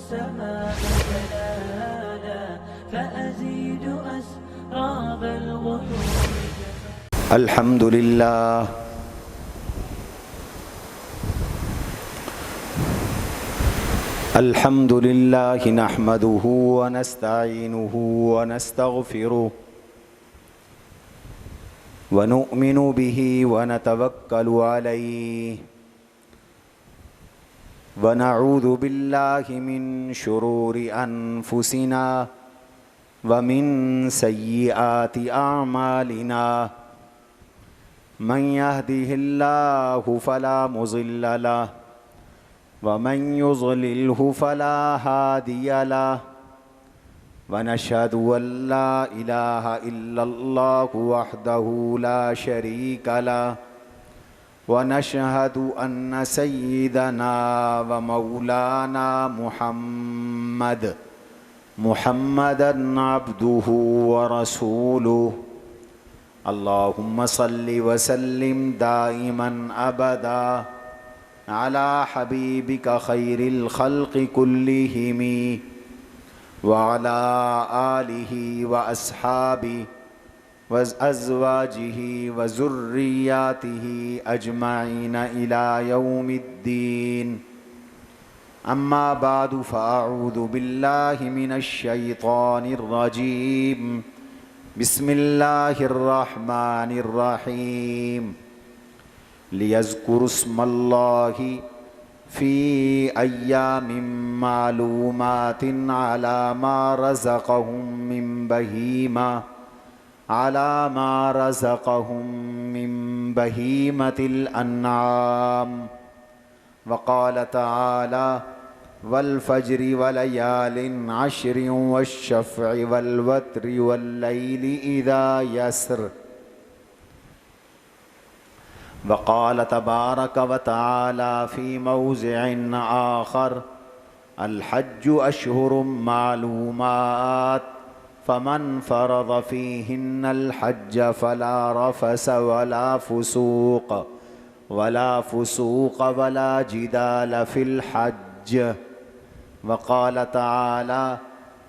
السماء جلالا فأزيد أسراب الغيوم. الحمد لله الحمد لله نحمده ونستعينه ونستغفره ونؤمن به ونتوكل عليه ونعوذ بالله من شرور أنفسنا ومن سيئات أعمالنا من يهده الله فلا مضل له ومن يضلله فلا هادي له ونشهد أن لا إله إلا الله وحده لا شريك له ونشهد أن سيدنا ومولانا محمدا عبده ورسوله. اللهم صل وسلم دائما أبدا على حبيبك خير الخلق كلهم وعلى آله وأصحابه وأزواجه وذرياته أجمعين إلى يوم الدين. أما بعد فأعوذ بالله من الشيطان الرجيم. بسم الله الرحمن الرحيم. ليذكروا اسم الله في أيام معلومات على ما رزقهم من بهيمة الأنعام. وقال تعالى: والفجر وليال عشر والشفع والوتر والليل إذا يسر. وقال تبارك وتعالى في موضع آخر: الحج أشهر معلومات فمن فرض فيهن الحج فلا رفث ولا فسوق ولا جدال في الحج. وقال تعالى: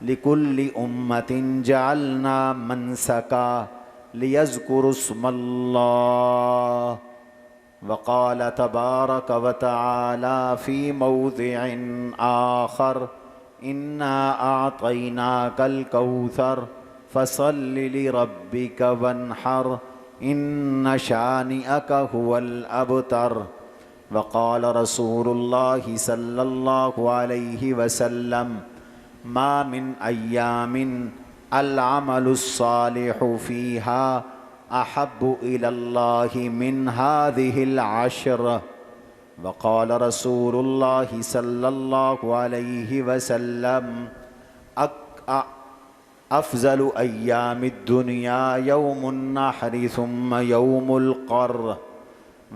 لكل أمة جعلنا منسكا ليذكروا اسم الله. وقال تبارك وتعالى في موضع آخر: إنا أعطيناك الكوثر فصل لربك وانحر إن شانئك هو الأبتر. وقال رسول الله صلى الله عليه وسلم: ما من أيام العمل الصالح فيها أحب إلى الله من هذه العشر. وقال رسول الله صلى الله عليه وسلم: أفضل أيام الدنيا يوم النحر ثم يوم القر.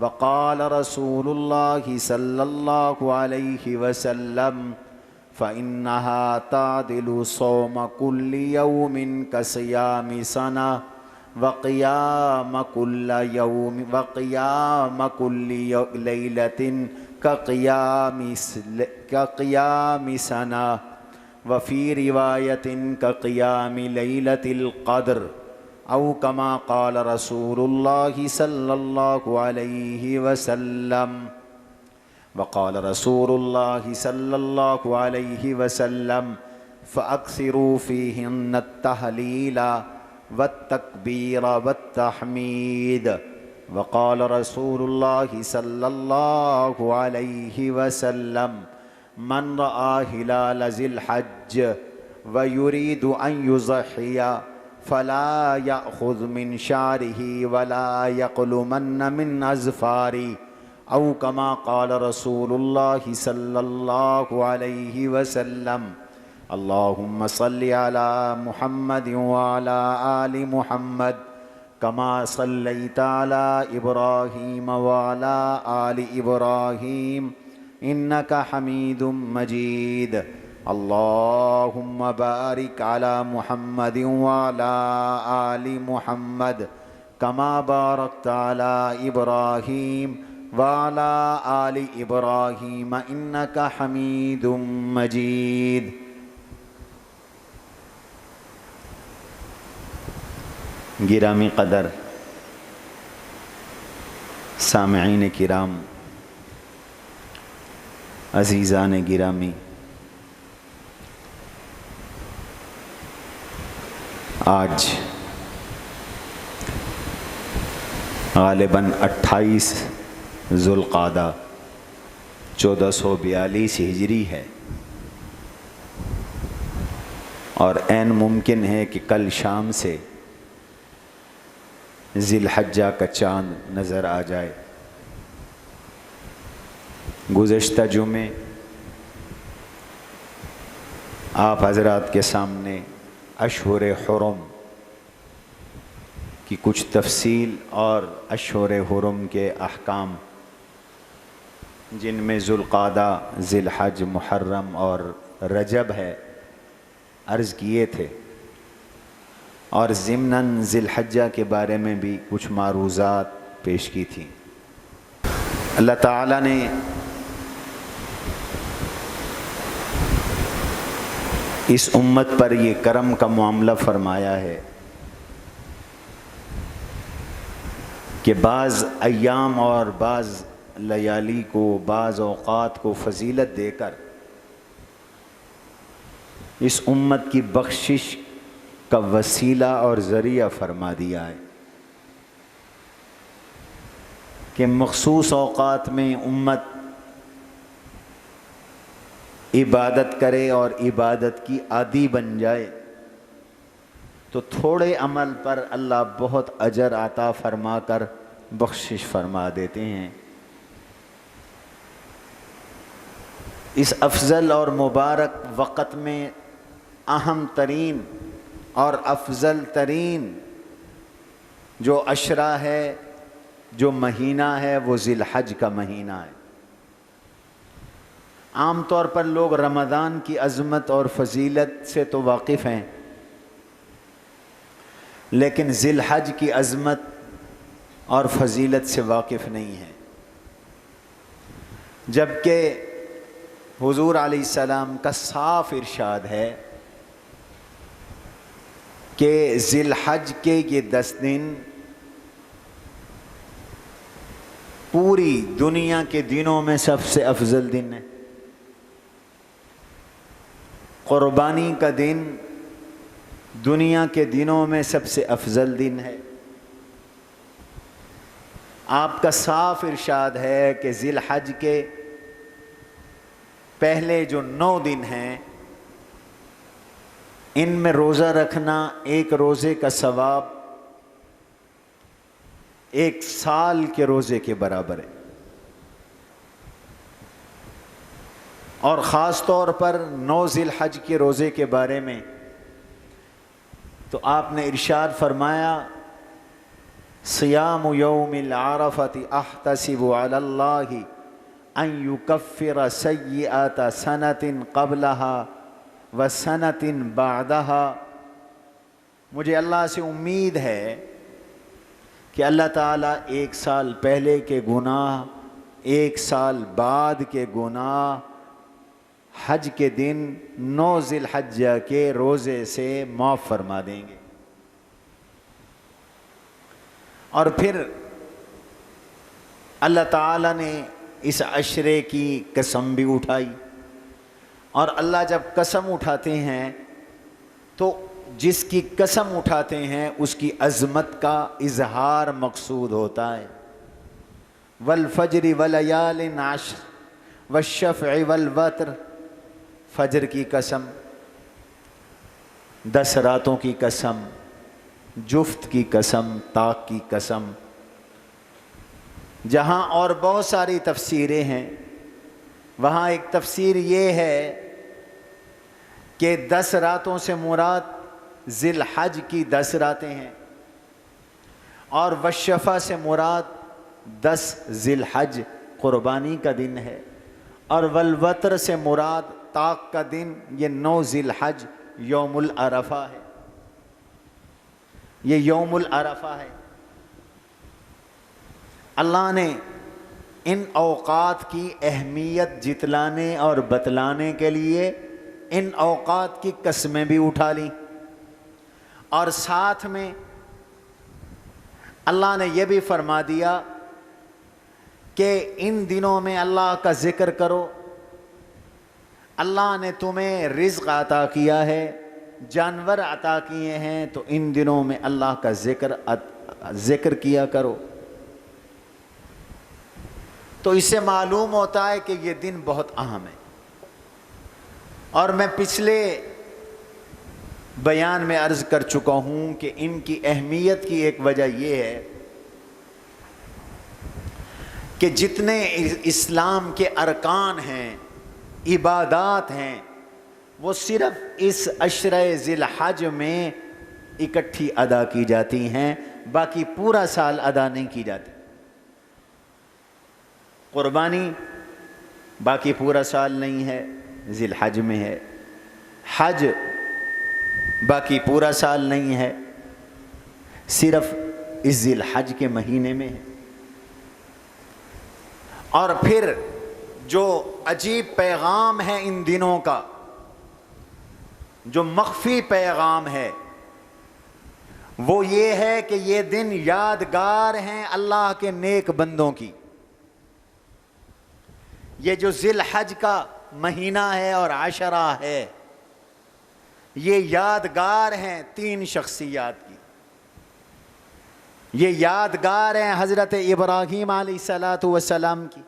وقال رسول الله صلى الله عليه وسلم: فإنها تعدل صوم كل يوم كصيام سنة وقيام كل ليلة كقيام سنة وفي رواية كقيام ليلة القدر أو كما قال رسول الله صلى الله عليه وسلم. وقال رسول الله صلى الله عليه وسلم: فأكثروا فيهن التهليل والتكبير والتحميد. وقال رسول الله صلى الله عليه وسلم: من رأى هلال ذي الحج ويريد أن يضحي فلا يأخذ من شعره ولا يقلمن من أظفاره أو كما قال رسول الله صلى الله عليه وسلم. اللهم صل على محمد وعلى آل محمد كما صليت على إبراهيم وعلى آل إبراهيم إنك حميد مجيد. اللهم بارك على محمد وعلى آل محمد كما باركت على إبراهيم وعلى آل إبراهيم إنك حميد مجيد. گرامی قدر سامعین کرام، عزیزان گرامی، آج غالباً 28 ذوالقعدہ 1442 ہجری ہے، اور عین ممکن ہے کہ کل شام سے ذی الحجہ کا چاند نظر آ جائے. گزشتہ جمعے آپ حضرات کے سامنے اشہر حرم کی کچھ تفصیل اور اشہر حرم کے احکام، جن میں ذوالقعدہ، ذی الحج، محرم اور رجب ہے، عرض کیے تھے، اور ضمناً ذی الحجہ کے بارے میں بھی کچھ معروضات پیش کی تھی. اللہ تعالیٰ نے اس امت پر یہ کرم کا معاملہ فرمایا ہے کہ بعض ایام اور بعض لیالی کو، بعض اوقات کو فضیلت دے کر اس امت کی بخشش کا وسیلہ اور ذریعہ فرما دیا ہے کہ مخصوص اوقات میں امت عبادت کرے اور عبادت کی عادی بن جائے تو تھوڑے عمل پر اللہ بہت اجر عطا فرما کر بخشش فرما دیتے ہیں. اس افضل اور مبارک وقت میں اہم ترین اور افضل ترین جو عشرہ ہے، جو مہینہ ہے، وہ ذی الحج کا مہینہ ہے. عام طور پر لوگ رمضان کی عظمت اور فضیلت سے تو واقف ہیں، لیکن ذی الحج کی عظمت اور فضیلت سے واقف نہیں ہیں. جبکہ حضور علیہ السلام کا صاف ارشاد ہے کہ ذی الحج کے یہ 10 دن پوری دنیا کے دنوں میں سب سے افضل دن ہے. قربانی کا دن دنیا کے دنوں میں سب سے افضل دن ہے. آپ کا صاف ارشاد ہے کہ ذی الحج کے پہلے جو 9 دن ہیں، ان میں روزہ رکھنا ایک روزے کا ثواب 1 سال کے روزے کے برابر ہے. اور خاص طور پر 9 ذی الحج کے روزے کے بارے میں تو آپ نے ارشاد فرمایا، صیام یوم العرفۃ احتسب علی اللہ ان یکفر سیئات سنۃ قبلها وسنۃ بعدها. مجھے اللہ سے امید ہے کہ اللہ تعالیٰ 1 سال پہلے کے گناہ، 1 سال بعد کے گناہ حج کے دن 9 ذی الحجہ کے روزے سے معاف فرما دیں گے. اور پھر اللہ تعالیٰ نے اس عشرے کی قسم بھی اٹھائی، اور اللہ جب قسم اٹھاتے ہیں تو جس کی قسم اٹھاتے ہیں اس کی عظمت کا اظہار مقصود ہوتا ہے. والفجر ولیال عشر والشفع والوتر، فجر کی قسم، 10 راتوں کی قسم، جفت کی قسم، طاق کی قسم. جہاں اور بہت ساری تفسیریں ہیں، وہاں ایک تفسیر یہ ہے کہ 10 راتوں سے مراد ذی الحج کی 10 راتیں ہیں، اور والشفع سے مراد 10 ذی الحج قربانی کا دن ہے، اور والوتر سے مراد طاق کا دن، یہ 9 ذی الحج یوم العرفہ ہے. یہ یوم العرفہ ہے. اللہ نے ان اوقات کی اہمیت جتلانے اور بتلانے کے لیے ان اوقات کی قسمیں بھی اٹھا لیں، اور ساتھ میں اللہ نے یہ بھی فرما دیا کہ ان دنوں میں اللہ کا ذکر کرو، اللہ نے تمہیں رزق عطا کیا ہے، جانور عطا کیے ہیں، تو ان دنوں میں اللہ کا ذکر کیا کرو۔ تو اس سے معلوم ہوتا ہے کہ یہ دن بہت اہم ہے۔ اور میں پچھلے بیان میں عرض کر چکا ہوں کہ ان کی اہمیت کی ایک وجہ یہ ہے کہ جتنے اسلام کے ارکان ہیں، عبادات ہیں، وہ صرف اس عشرہ ذی الحج میں اکٹھی ادا کی جاتی ہیں، باقی پورا سال ادا نہیں کی جاتی۔ قربانی باقی پورا سال نہیں ہے، ذی الحج میں ہے۔ حج باقی پورا سال نہیں ہے، صرف اس ذی الحج کے مہینے میں ہے۔ اور پھر جو عجیب پیغام ہے ان دنوں کا، جو مخفی پیغام ہے، وہ یہ ہے کہ یہ دن یادگار ہیں اللہ کے نیک بندوں کی۔ یہ جو ذی الحج کا مہینہ ہے اور عشرہ ہے، یہ یادگار ہیں 3 شخصیات کی۔ یہ یادگار ہیں حضرت ابراہیم علیہ السلام کی،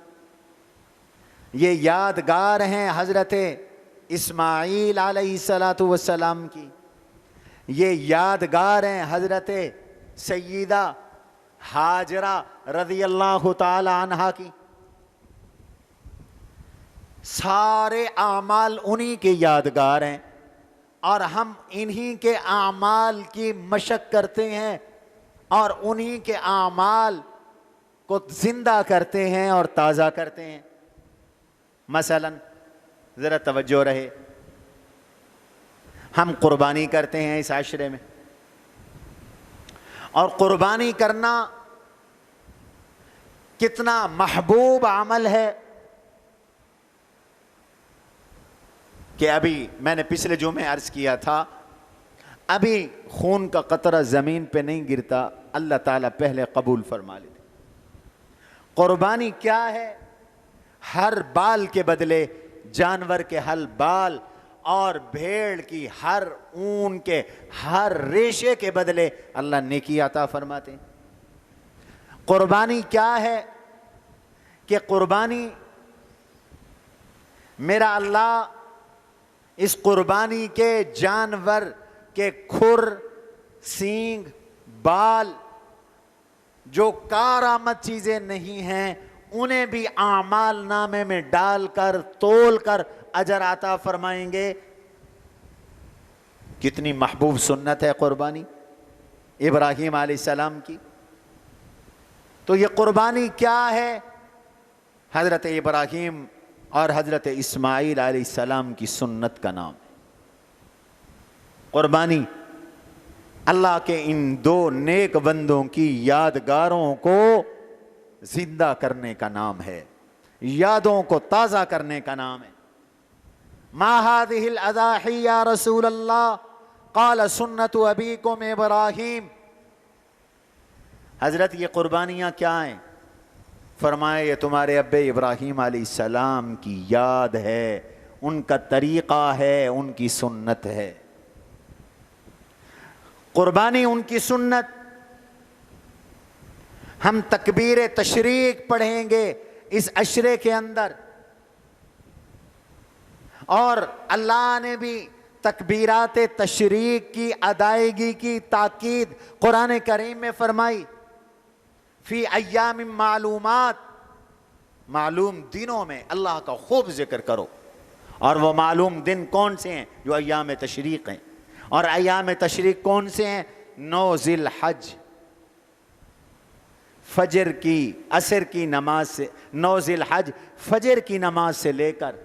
یہ یادگار ہیں حضرت اسماعیل علیہ السلام کی، یہ یادگار ہیں حضرت سیدہ ہاجرہ رضی اللہ تعالی عنہا کی۔ سارے اعمال انہی کے یادگار ہیں، اور ہم انہی کے اعمال کی مشق کرتے ہیں اور انہی کے اعمال کو زندہ کرتے ہیں اور تازہ کرتے ہیں۔ مثلا ذرا توجہ رہے، ہم قربانی کرتے ہیں اس عشرے میں، اور قربانی کرنا کتنا محبوب عمل ہے کہ ابھی میں نے پچھلے جمعے عرض کیا تھا، ابھی خون کا قطرہ زمین پہ نہیں گرتا، اللہ تعالیٰ پہلے قبول فرما لیتے۔ قربانی کیا ہے؟ ہر بال کے بدلے جانور کے ہر بال، اور بھیڑ کی ہر اون کے ہر ریشے کے بدلے اللہ نیکی عطا فرماتے ہیں۔ قربانی کیا ہے؟ کہ قربانی میرا اللہ اس قربانی کے جانور کے کھر، سینگ، بال، جو کارآمد چیزیں نہیں ہیں، انہیں بھی اعمال نامے میں ڈال کر تول کر اجر عطا فرمائیں گے۔ کتنی محبوب سنت ہے قربانی ابراہیم علیہ السلام کی۔ تو یہ قربانی کیا ہے؟ حضرت ابراہیم اور حضرت اسماعیل علیہ السلام کی سنت کا نام ہے قربانی۔ اللہ کے ان 2 نیک بندوں کی یادگاروں کو زندہ کرنے کا نام ہے، یادوں کو تازہ کرنے کا نام ہے۔ ما هذه الاضاحی یا رسول اللہ قال سنت ابیکم ابراہیم۔ حضرت یہ قربانیاں کیا ہیں؟ فرمائے یہ تمہارے ابے ابراہیم علیہ السلام کی یاد ہے، ان کا طریقہ ہے، ان کی سنت ہے۔ قربانی ان کی سنت۔ ہم تکبیر تشریق پڑھیں گے اس عشرے کے اندر، اور اللہ نے بھی تکبیرات تشریق کی ادائیگی کی تاکید قرآن کریم میں فرمائی، فی ایام معلومات، معلوم دنوں میں اللہ کا خوب ذکر کرو۔ اور وہ معلوم دن کون سے ہیں؟ جو ایام تشریق ہیں۔ اور ایام تشریق کون سے ہیں؟ 9 ذی الحج، فجر کی عصر کی نماز سے 9 ذی الحج فجر کی نماز سے لے کر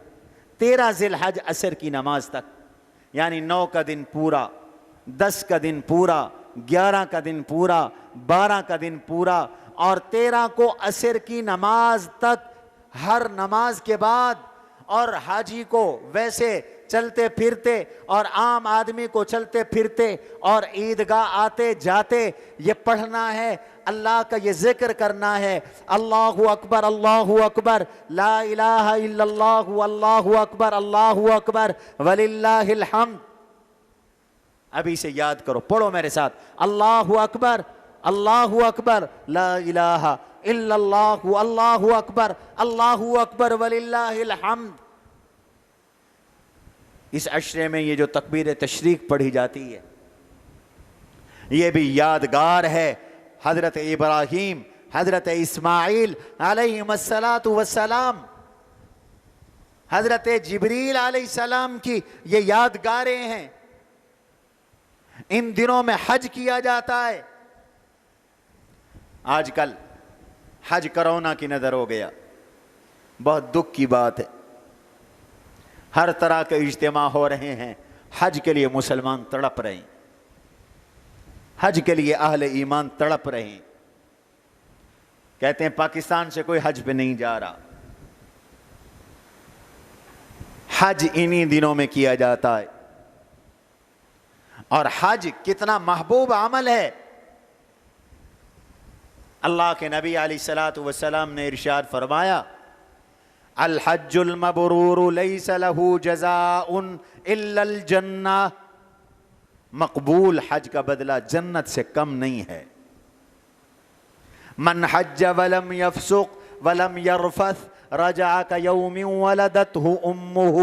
13 ذی الحج عصر کی نماز تک، یعنی 9 کا دن پورا، 10 کا دن پورا، 11 کا دن پورا، 12 کا دن پورا، اور 13 کو عصر کی نماز تک ہر نماز کے بعد، اور حاجی کو ویسے چلتے پھرتے اور عام آدمی کو چلتے پھرتے اور عیدگاہ آتے جاتے یہ پڑھنا ہے، اللہ کا یہ ذکر کرنا ہے، اللہ اکبر لا الہ الا اللہ، اللہ اکبر وللہ الحمد۔ ابھی سے یاد کرو، پڑھو میرے ساتھ، اللہ اکبر لا الہ الا اللہ، اللہ اکبر وللہ الحمد۔ اس عشرے میں یہ جو تکبیر تشریق پڑھی جاتی ہے یہ بھی یادگار ہے حضرت ابراہیم، حضرت اسماعیل علیہم السلام، حضرت جبریل علیہ السلام کی یہ یادگاریں ہیں۔ ان دنوں میں حج کیا جاتا ہے۔ آج کل حج کرونا کی نظر ہو گیا، بہت دکھ کی بات ہے۔ ہر طرح کے اجتماع ہو رہے ہیں، حج کے لیے مسلمان تڑپ رہے ہیں، حج کے لیے اہل ایمان تڑپ رہے ہیں۔ کہتے ہیں پاکستان سے کوئی حج پہ نہیں جا رہا۔ حج انہی دنوں میں کیا جاتا ہے، اور حج کتنا محبوب عمل ہے۔ اللہ کے نبی علیہ الصلوۃ والسلام نے ارشاد فرمایا، الحج المبرور لیس له جزاء الا الجنہ، مقبول حج کا بدلہ جنت سے کم نہیں ہے۔ من حج ولم یفسق ولم یرفث رجع کیوم ولدته امہ،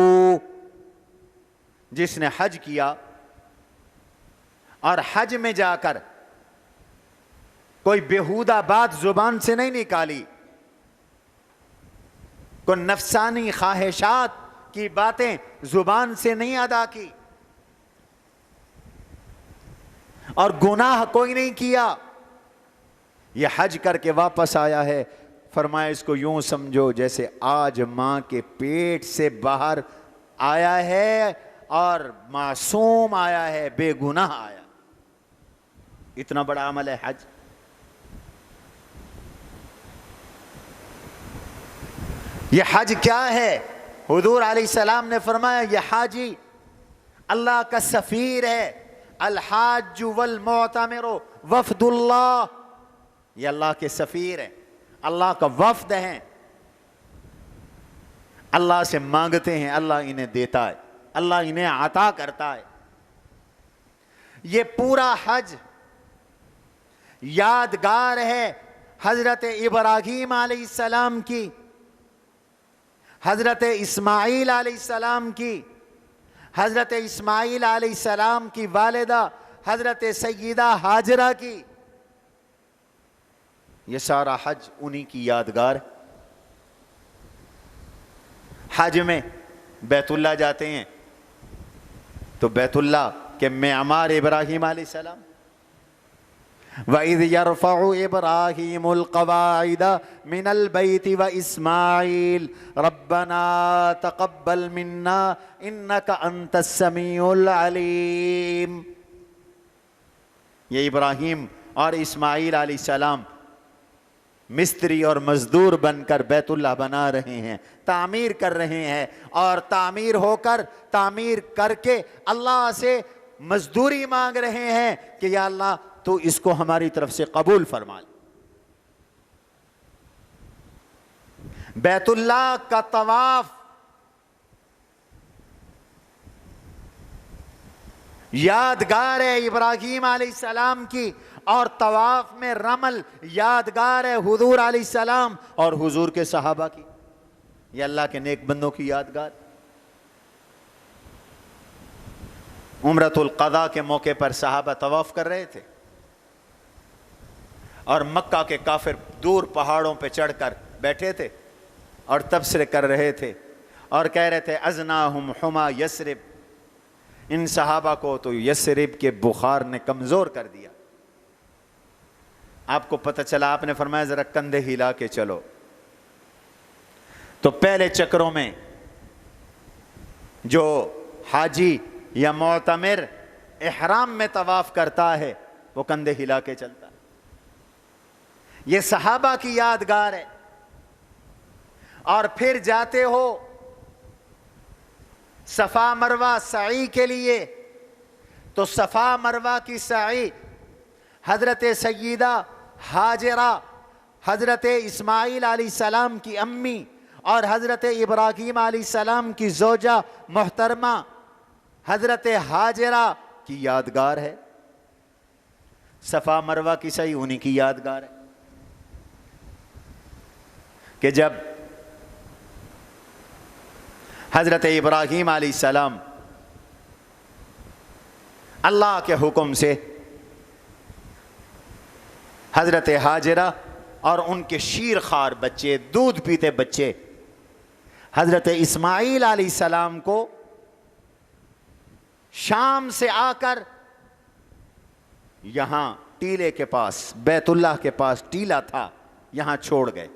جس نے حج کیا اور حج میں جا کر کوئی بیہودہ بات زبان سے نہیں نکالی، کوئی نفسانی خواہشات کی باتیں زبان سے نہیں ادا کی، اور گناہ کوئی نہیں کیا، یہ حج کر کے واپس آیا ہے، فرمایا اس کو یوں سمجھو جیسے آج ماں کے پیٹ سے باہر آیا ہے اور معصوم آیا ہے، بے گناہ آیا۔ اتنا بڑا عمل ہے حج۔ یہ حج کیا ہے؟ حضور علیہ السلام نے فرمایا یہ حاجی اللہ کا سفیر ہے، الحاج والمعتمر وفد اللہ، یہ اللہ کے سفیر ہیں، اللہ کا وفد ہیں، اللہ سے مانگتے ہیں، اللہ انہیں دیتا ہے، اللہ انہیں عطا کرتا ہے۔ یہ پورا حج یادگار ہے حضرت ابراہیم علیہ السلام کی، حضرت اسماعیل علیہ السلام کی، حضرت اسماعیل علیہ السلام کی والدہ حضرت سیدہ ہاجرہ کی۔ یہ سارا حج انہی کی یادگار ہے۔ حج میں بیت اللہ جاتے ہیں تو بیت اللہ کے معمار ابراہیم علیہ السلام، وَإِذْ يَرْفَعُ إِبْرَاهِيمُ الْقَوَاعِدَ مِنَ الْبَيْتِ وَإِسْمَاعِيلُ رَبَّنَا تَقَبَّلْ مِنَّا إِنَّكَ أَنْتَ السَّمِيعُ الْعَلِيمُ۔ یہ ابراہیم اور اسماعیل علیہ السلام مستری اور مزدور بن کر بیت اللہ بنا رہے ہیں، تعمیر کر رہے ہیں، اور تعمیر کر کے اللہ سے مزدوری مانگ رہے ہیں کہ یا اللہ تو اس کو ہماری طرف سے قبول فرما لے۔ بیت اللہ کا طواف یادگار ہے ابراہیم علیہ السلام کی، اور طواف میں رمل یادگار ہے حضور علیہ السلام اور حضور کے صحابہ کی، یہ اللہ کے نیک بندوں کی یادگار۔ عمرۃ القضاء کے موقع پر صحابہ طواف کر رہے تھے، اور مکہ کے کافر دور پہاڑوں پہ چڑھ کر بیٹھے تھے اور تبصرے کر رہے تھے اور کہہ رہے تھے ازناہم حما یسرب، ان صحابہ کو تو یسرب کے بخار نے کمزور کر دیا۔ آپ کو پتہ چلا، آپ نے فرمایا ذرا کندھے ہلا کے چلو، تو پہلے چکروں میں جو حاجی یا معتمر احرام میں طواف کرتا ہے وہ کندھے ہلا کے چلتا ہے۔ یہ صحابہ کی یادگار ہے. اور پھر جاتے ہو صفا مروہ سعی کے لیے، تو صفا مروہ کی سعی حضرت سیدہ ہاجرہ، حضرت اسماعیل علیہ السلام کی امی اور حضرت ابراہیم علیہ السلام کی زوجہ محترمہ حضرت ہاجرہ کی یادگار ہے. صفا مروہ کی سعی انہی کی یادگار ہے کہ جب حضرت ابراہیم علیہ السلام اللہ کے حکم سے حضرت ہاجرہ اور ان کے شیرخوار بچے، دودھ پیتے بچے حضرت اسماعیل علیہ السلام کو شام سے آ کر یہاں ٹیلے کے پاس، بیت اللہ کے پاس ٹیلا تھا، یہاں چھوڑ گئے.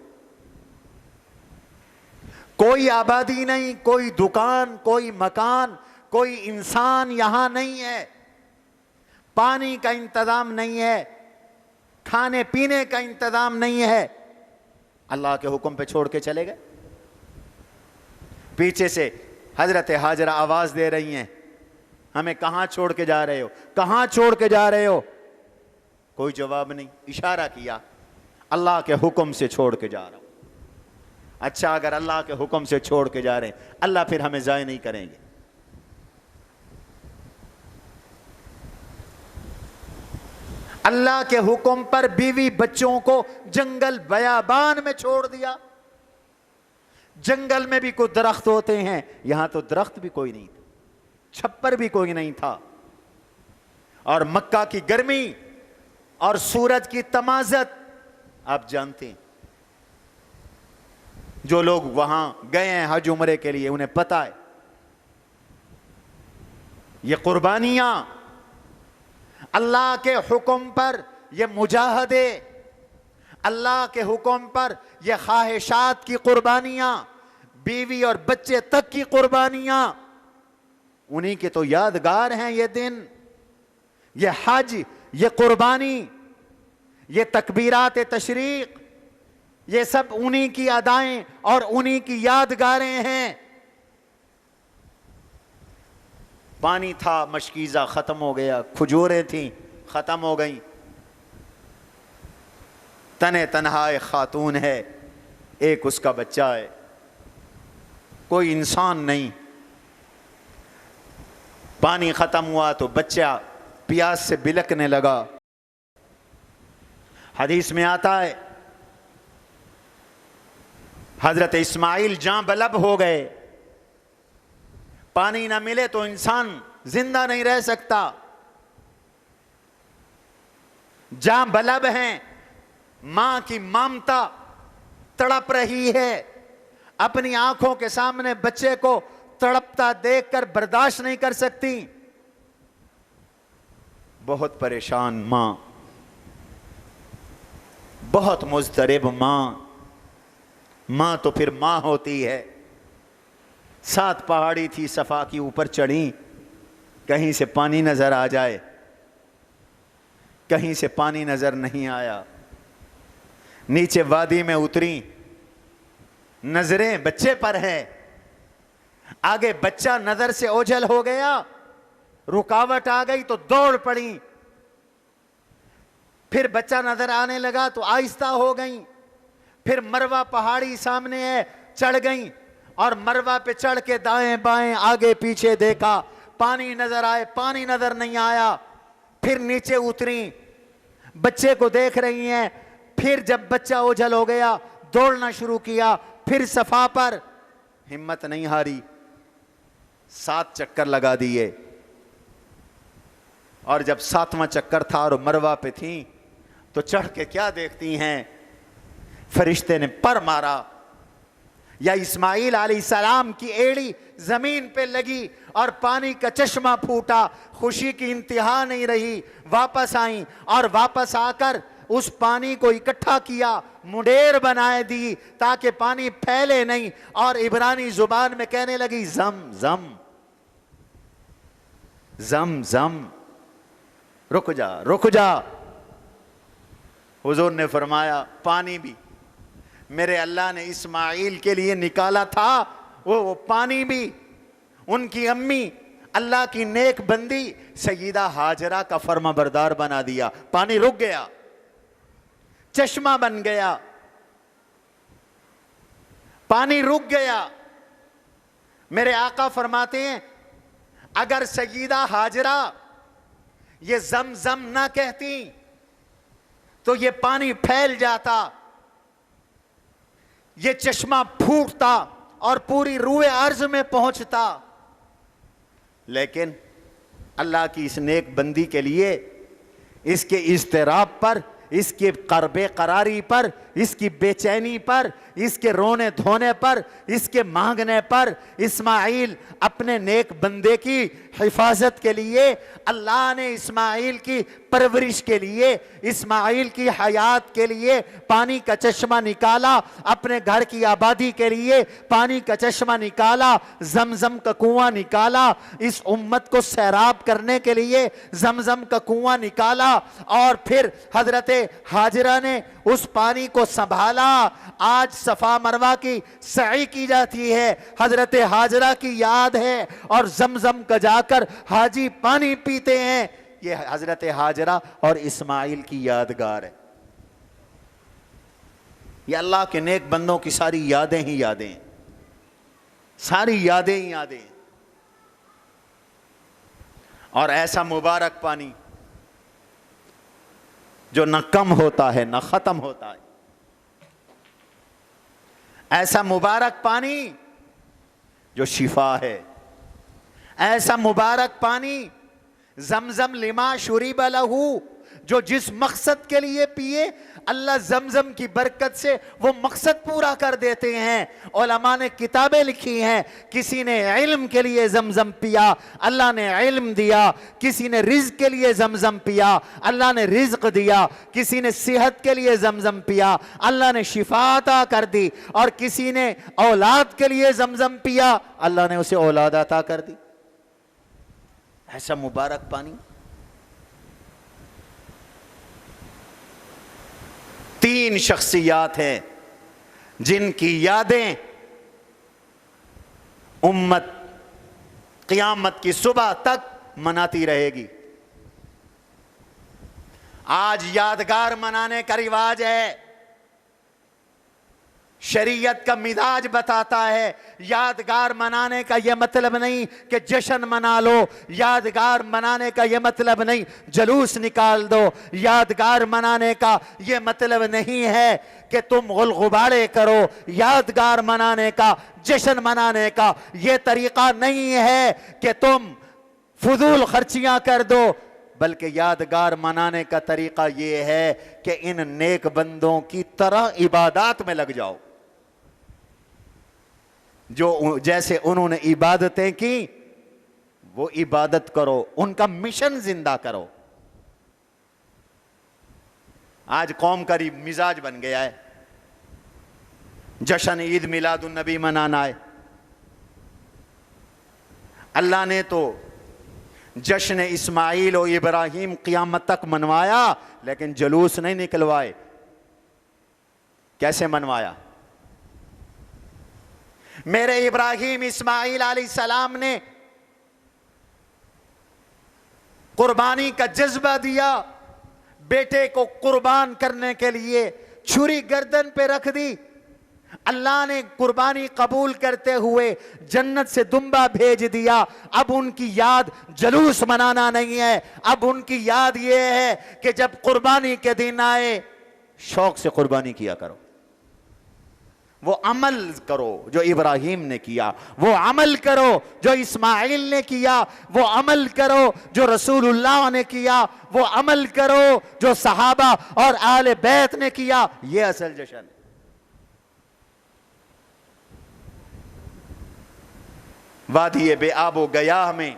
کوئی آبادی نہیں، کوئی دکان، کوئی مکان، کوئی انسان یہاں نہیں ہے، پانی کا انتظام نہیں ہے، کھانے پینے کا انتظام نہیں ہے. اللہ کے حکم پہ چھوڑ کے چلے گئے. پیچھے سے حضرت ہاجرہ آواز دے رہی ہیں، ہمیں کہاں چھوڑ کے جا رہے ہو، کہاں چھوڑ کے جا رہے ہو؟ کوئی جواب نہیں. اشارہ کیا، اللہ کے حکم سے چھوڑ کے جا رہا ہوں. اچھا، اگر اللہ کے حکم سے چھوڑ کے جا رہے ہیں، اللہ پھر ہمیں ضائع نہیں کریں گے. اللہ کے حکم پر بیوی بچوں کو جنگل بیابان میں چھوڑ دیا. جنگل میں بھی کوئی درخت ہوتے ہیں، یہاں تو درخت بھی کوئی نہیں تھا، چھپر بھی کوئی نہیں تھا. اور مکہ کی گرمی اور سورج کی تمازت آپ جانتے ہیں. جو لوگ وہاں گئے ہیں حج عمرے کے لیے انہیں پتہ ہے یہ قربانیاں، اللہ کے حکم پر یہ مجاہدے، اللہ کے حکم پر یہ خواہشات کی قربانیاں، بیوی اور بچے تک کی قربانیاں، انہی کے تو یادگار ہیں یہ دن، یہ حج، یہ قربانی، یہ تکبیرات تشریق، یہ سب انہی کی ادائیں اور انہی کی یادگاریں ہیں. پانی تھا، مشکیزہ ختم ہو گیا، کھجوریں تھیں ختم ہو گئیں. تنہ تنہا ایک خاتون ہے، ایک اس کا بچہ ہے، کوئی انسان نہیں. پانی ختم ہوا تو بچہ پیاس سے بلکنے لگا. حدیث میں آتا ہے حضرت اسماعیل جاں بلب ہو گئے. پانی نہ ملے تو انسان زندہ نہیں رہ سکتا. جاں بلب ہیں، ماں کی ممتا تڑپ رہی ہے، اپنی آنکھوں کے سامنے بچے کو تڑپتا دیکھ کر برداشت نہیں کر سکتی. بہت پریشان ماں، بہت مضطرب ماں. ماں تو پھر ماں ہوتی ہے. 7 پہاڑی تھی صفا کی، اوپر چڑھی، کہیں سے پانی نظر آ جائے، کہیں سے پانی نظر نہیں آیا. نیچے وادی میں اتری، نظریں بچے پر ہیں، آگے بچہ نظر سے اوجھل ہو گیا، رکاوٹ آ گئی تو دوڑ پڑی. پھر بچہ نظر آنے لگا تو آہستہ ہو گئیں. پھر مروہ پہاڑی سامنے ہے، چڑھ گئیں، اور مروہ پہ چڑھ کے دائیں بائیں آگے پیچھے دیکھا، پانی نظر آئے، پانی نظر نہیں آیا. پھر نیچے اتری، بچے کو دیکھ رہی ہیں. پھر جب بچہ اوجھل ہو گیا دوڑنا شروع کیا. پھر صفا پر ہمت نہیں ہاری، 7 چکر لگا دیے. اور جب 7واں چکر تھا اور مروہ پہ تھیں تو چڑھ کے کیا دیکھتی ہیں، فرشتے نے پر مارا یا اسماعیل علیہ السلام کی ایڑی زمین پہ لگی اور پانی کا چشمہ پھوٹا. خوشی کی انتہا نہیں رہی. واپس آئیں اور واپس آ کر اس پانی کو اکٹھا کیا، مڈیر بنائے دی تاکہ پانی پھیلے نہیں، اور عبرانی زبان میں کہنے لگی زم زم زم زم. رک جا رک جا. حضور نے فرمایا پانی بھی میرے اللہ نے اسماعیل کے لیے نکالا تھا، وہ پانی بھی ان کی امی اللہ کی نیک بندی سیدہ ہاجرہ کا فرما بردار بنا دیا. پانی رک گیا، چشمہ بن گیا، پانی رک گیا. میرے آقا فرماتے ہیں اگر سیدہ ہاجرہ یہ زمزم نہ کہتی تو یہ پانی پھیل جاتا، یہ چشمہ پھوٹتا اور پوری روئے ارض میں پہنچتا. لیکن اللہ کی اس نیک بندی کے لیے اس کے اضطراب پر، اس کے قرب قراری پر، اس کی بے چینی پر، اس کے رونے دھونے پر، اس کے مانگنے پر اسماعیل اپنے نیک بندے کی حفاظت کے لیے، اللہ نے اسماعیل کی پرورش کے لیے، اسماعیل کی حیات کے لیے پانی کا چشمہ نکالا، اپنے گھر کی آبادی کے لیے پانی کا چشمہ نکالا، زمزم کا کنواں نکالا، اس امت کو سیراب کرنے کے لیے زمزم کا کنواں نکالا. اور پھر حضرت ہاجرہ نے اس پانی کو سنبھالا. آج صفا مروہ کی سعی کی جاتی ہے، حضرت ہاجرہ کی یاد ہے، اور زمزم کا جا کر حاجی پانی پیتے ہیں. یہ حضرت ہاجرہ اور اسماعیل کی یادگار ہے. یہ اللہ کے نیک بندوں کی ساری یادیں ہی یادیں ہیں، ساری یادیں ہی یادیں ہیں. اور ایسا مبارک پانی جو نہ کم ہوتا ہے نہ ختم ہوتا ہے، ایسا مبارک پانی جو شفا ہے، ایسا مبارک پانی زمزم لما شرب لہ، جو جس مقصد کے لیے پیے اللہ زمزم کی برکت سے وہ مقصد پورا کر دیتے ہیں. علماء نے کتابیں لکھی ہیں، کسی نے علم کے لیے زمزم پیا اللہ نے علم دیا، کسی نے رزق کے لیے زمزم پیا اللہ نے رزق دیا، کسی نے صحت کے لیے زمزم پیا اللہ نے شفا عطا کر دی، اور کسی نے اولاد کے لیے زمزم پیا اللہ نے اسے اولاد عطا کر دی. ایسا مبارک پانی. 3 شخصیات ہیں جن کی یادیں امت قیامت کی صبح تک مناتی رہے گی. آج یادگار منانے کا رواج ہے، شریعت کا مزاج بتاتا ہے یادگار منانے کا یہ مطلب نہیں کہ جشن منا لو، یادگار منانے کا یہ مطلب نہیں جلوس نکال دو، یادگار منانے کا یہ مطلب نہیں ہے کہ تم غلغبارے کرو، یادگار منانے کا، جشن منانے کا یہ طریقہ نہیں ہے کہ تم فضول خرچیاں کر دو، بلکہ یادگار منانے کا طریقہ یہ ہے کہ ان نیک بندوں کی طرح عبادات میں لگ جاؤ، جو جیسے انہوں نے عبادتیں کی وہ عبادت کرو، ان کا مشن زندہ کرو. آج قوم کا مزاج بن گیا ہے جشن عید میلاد النبی منانا ہے. اللہ نے تو جشن اسماعیل و ابراہیم قیامت تک منوایا لیکن جلوس نہیں نکلوائے. کیسے منوایا؟ میرے ابراہیم اسماعیل علیہ السلام نے قربانی کا جذبہ دیا، بیٹے کو قربان کرنے کے لیے چھری گردن پہ رکھ دی. اللہ نے قربانی قبول کرتے ہوئے جنت سے دمبا بھیج دیا. اب ان کی یاد جلوس منانا نہیں ہے، اب ان کی یاد یہ ہے کہ جب قربانی کے دن آئے شوق سے قربانی کیا کرو، وہ عمل کرو جو ابراہیم نے کیا، وہ عمل کرو جو اسماعیل نے کیا، وہ عمل کرو جو رسول اللہ نے کیا، وہ عمل کرو جو صحابہ اور آل بیت نے کیا. یہ اصل جشن ہے. وادی بے آب و گیاہ میں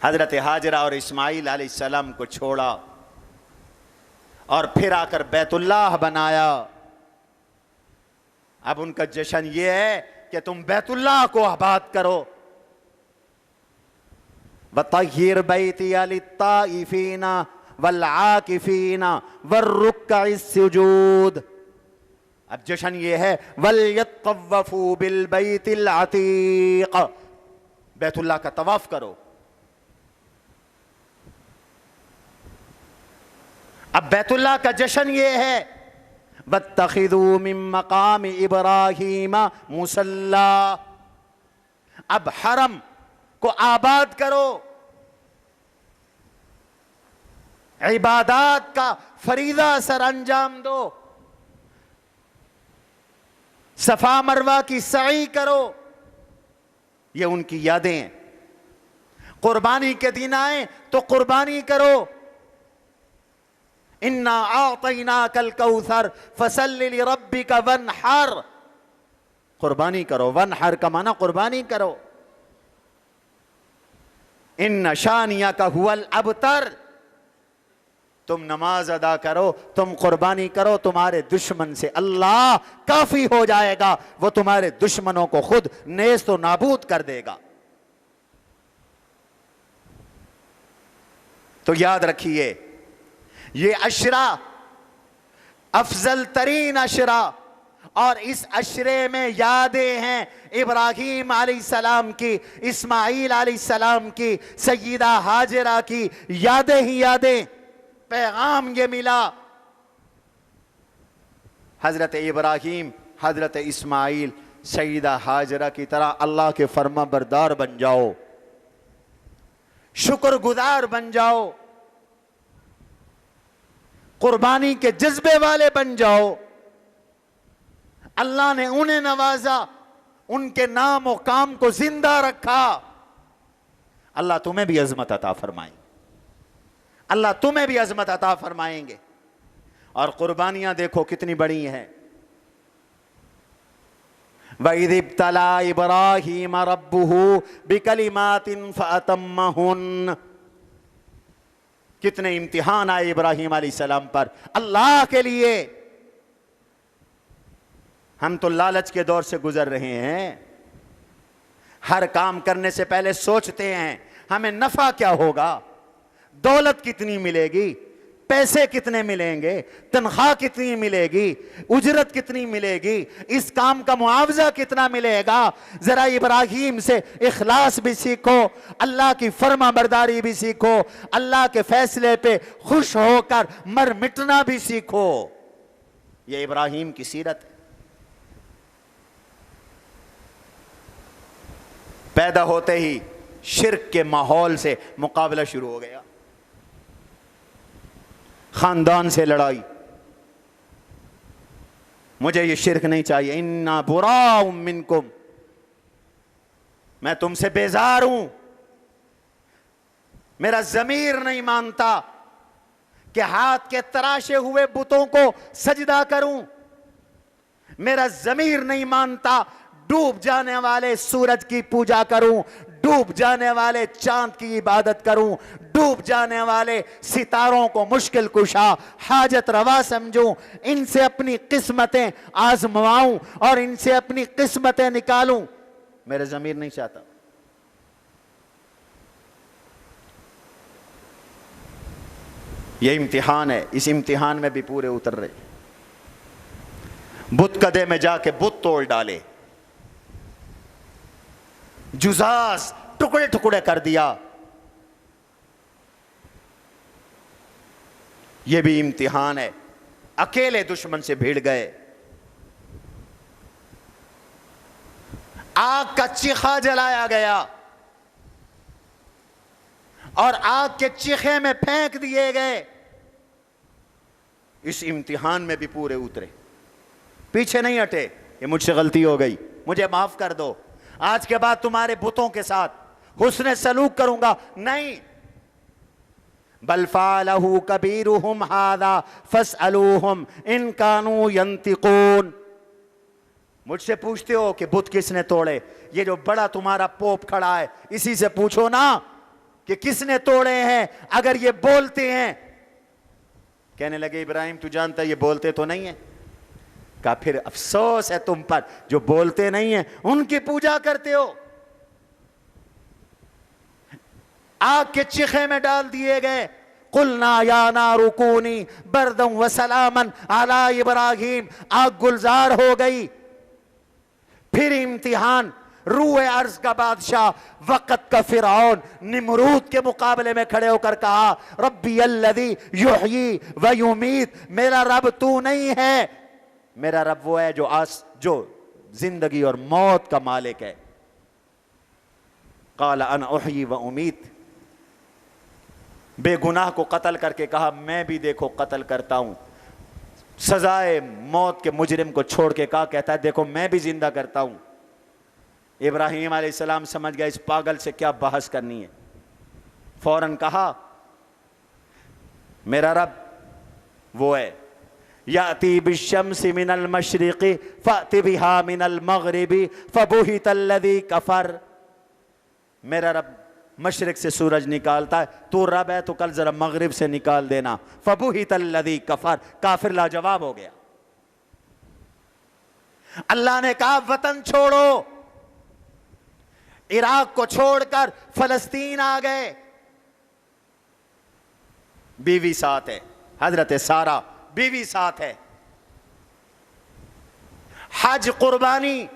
حضرت ہاجرہ اور اسماعیل علیہ السلام کو چھوڑا اور پھر آ کر بیت اللہ بنایا. اب ان کا جشن یہ ہے کہ تم بیت اللہ کو آباد کرو. وَطَهِّرْ بَيْتِيَ لِلطَّائِفِينَ والعاکفین والرکع السجود. اب جشن یہ ہے وَلْيَطَّوَّفُوا بِالْبَيْتِ الْعَتِيقِ، بیت اللہ کا طواف کرو. اب بیت اللہ کا جشن یہ ہے وَاتَّخِذُوا مِن مَّقَامِ إِبْرَاهِيمَ مُصَلًّى. اب حرم کو آباد کرو، عبادات کا فریضہ سر انجام دو، صفا مروہ کی سعی کرو. یہ ان کی یادیں ہیں. قربانی کے دن آئیں تو قربانی کرو. اِنَّا أَعْطَيْنَاكَ الْكَوْثَرَ فَصَلِّ لِرَبِّكَ وَانْحَرْ. قربانی کرو. وانحر کا معنی قربانی کرو. اِنَّ شَانِيَكَ هُوَ الْأَبْتَرُ. تم نماز ادا کرو، تم قربانی کرو، تمہارے دشمن سے اللہ کافی ہو جائے گا. وہ تمہارے دشمنوں کو خود نیست و نابود کر دے گا. تو یاد رکھیے یہ عشرہ افضل ترین عشرہ، اور اس عشرے میں یادیں ہیں ابراہیم علیہ السلام کی، اسماعیل علیہ السلام کی، سیدہ ہاجرہ کی یادیں ہی یادیں. پیغام یہ ملا حضرت ابراہیم، حضرت اسماعیل، سیدہ ہاجرہ کی طرح اللہ کے فرما بردار بن جاؤ، شکر گزار بن جاؤ، قربانی کے جذبے والے بن جاؤ. اللہ نے انہیں نوازا، ان کے نام و کام کو زندہ رکھا. اللہ تمہیں بھی عظمت عطا فرمائیں، اللہ تمہیں بھی عظمت عطا فرمائیں گے. اور قربانیاں دیکھو کتنی بڑی ہیں. وَإِذِ ابْتَلَىٰ إِبْرَاهِيمَ رَبُّهُ بِكَلِمَاتٍ فَأَتَمَّهُنَّ. کتنے امتحان آئے ابراہیم علیہ السلام پر اللہ کے لیے. ہم تو لالچ کے دور سے گزر رہے ہیں. ہر کام کرنے سے پہلے سوچتے ہیں ہمیں نفع کیا ہوگا، دولت کتنی ملے گی، پیسے کتنے ملیں گے، تنخواہ کتنی ملے گی، اجرت کتنی ملے گی، اس کام کا معاوضہ کتنا ملے گا. ذرا ابراہیم سے اخلاص بھی سیکھو، اللہ کی فرما برداری بھی سیکھو، اللہ کے فیصلے پہ خوش ہو کر مر مٹنا بھی سیکھو. یہ ابراہیم کی سیرت ہے. پیدا ہوتے ہی شرک کے ماحول سے مقابلہ شروع ہو گیا، خاندان سے لڑائی. مجھے یہ شرک نہیں چاہیے، اِنَّا بُرَاءٌ مِّنْكُمْ، میں تم سے بیزار ہوں. میرا ضمیر نہیں مانتا کہ ہاتھ کے تراشے ہوئے بتوں کو سجدہ کروں. میرا ضمیر نہیں مانتا ڈوب جانے والے سورج کی پوجا کروں، ڈوب جانے والے چاند کی عبادت کروں، ڈوب جانے والے ستاروں کو مشکل کشا حاجت روا سمجھوں، ان سے اپنی قسمتیں آزمواؤں اور ان سے اپنی قسمتیں نکالوں. میرا ضمیر نہیں چاہتا. یہ امتحان ہے، اس امتحان میں بھی پورے اتر رہے. بت کدے میں جا کے بت توڑ ڈالے، جزاز ٹکڑے ٹکڑے کر دیا. یہ بھی امتحان ہے. اکیلے دشمن سے بھیڑ گئے. آگ کا چیخا جلایا گیا اور آگ کے چیخے میں پھینک دیے گئے. اس امتحان میں بھی پورے اترے، پیچھے نہیں ہٹے. یہ مجھ سے غلطی ہو گئی، مجھے معاف کر دو، آج کے بعد تمہارے بتوں کے ساتھ حسن سلوک کروں گا نہیں. بل فعلہ کبیرہم ھذا فاسألوہم ان کانوا ینطقون. مجھ سے پوچھتے ہو کہ بت کس نے توڑے؟ یہ جو بڑا تمہارا پوپ کھڑا ہے اسی سے پوچھو نا کہ کس نے توڑے ہیں اگر یہ بولتے ہیں. کہنے لگے ابراہیم تو جانتا یہ بولتے تو نہیں ہیں. کہا پھر افسوس ہے تم پر جو بولتے نہیں ہیں، ان کی پوجا کرتے ہو. آگ کے چیخے میں ڈال دیے گئے، قلنا یا نار کونی بردا وسلاما علی ابراہیم، آگ گلزار ہو گئی۔ پھر امتحان، روح ارض کا بادشاہ، وقت کا فرعون نمرود کے مقابلے میں کھڑے ہو کر کہا ربی الذی یحیی و یمیت، میرا رب تو نہیں ہے، میرا رب وہ ہے جو زندگی اور موت کا مالک ہے۔ قال انا احیی و امیت، بے گناہ کو قتل کر کے کہا میں بھی دیکھو قتل کرتا ہوں، سزائے موت کے مجرم کو چھوڑ کے کہا، کہتا ہے دیکھو میں بھی زندہ کرتا ہوں۔ ابراہیم علیہ السلام سمجھ گیا اس پاگل سے کیا بحث کرنی ہے، فوراً کہا میرا رب وہ ہے یأتی بالشمس من المشرق فأت بها من المغرب فبہت الذی کفر، میرا رب مشرق سے سورج نکالتا ہے، تو رب ہے تو کل ذرا مغرب سے نکال دینا۔ فبہت الذی کفر، کافر لاجواب ہو گیا۔ اللہ نے کہا وطن چھوڑو، عراق کو چھوڑ کر فلسطین آ گئے، بیوی ساتھ ہے، حضرت سارہ بیوی ساتھ ہے، حج قربانی